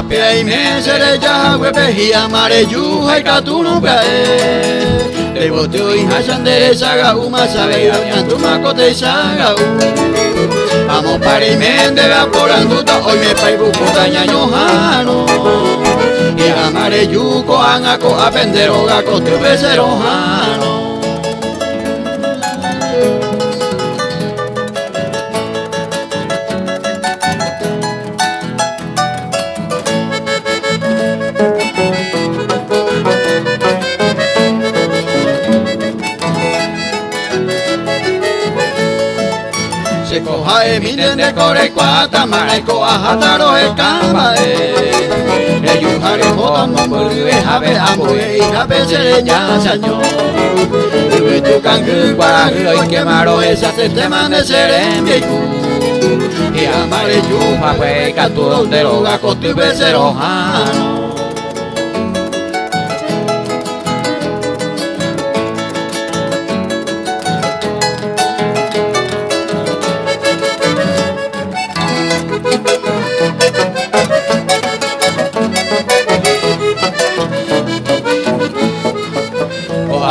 apia y me sereja huepe y amare yuja y catunu cae. Le boteo y hasandere saga uma sabe y tu macote saga vamos para y me de vaporanduta hoy me paibu daña ñojano. Y amare yuko angako apendero gako tu becerojano. Se coja miren de core cuata maraico ajataro escamba yujare motan mumbe habe amoe y habe sereña saño y tu cangu para hoy quemaro esa sistema de serembiku y amare yuja fue catu donde roga cotu becerojano.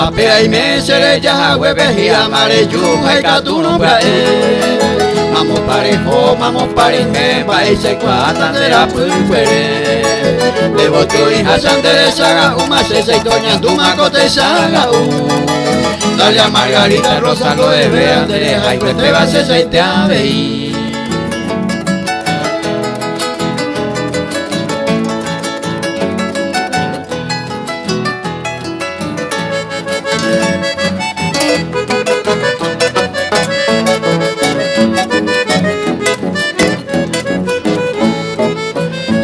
Apea y me sereja hueves y amare yuja y catuno prae. Vamos parejo, paise cuata de la pulpere. De boteo y hasan de saga, uma sesa y doña tu macote saga. Dale a Margarita Rosa lo de vean de leja y te va a sesa y te aveí.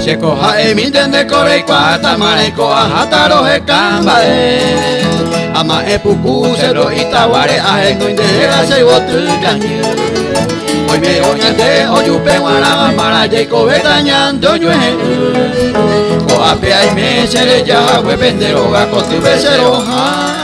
Se coja emiten de core y cuata mareco ajataro escamba ama epuku cero y taguare ajengo indera se botu cañu hoy me oñante oyupe guarama para yeco betañando ñue coapea y me se le ya huependero gaco tu becerojano.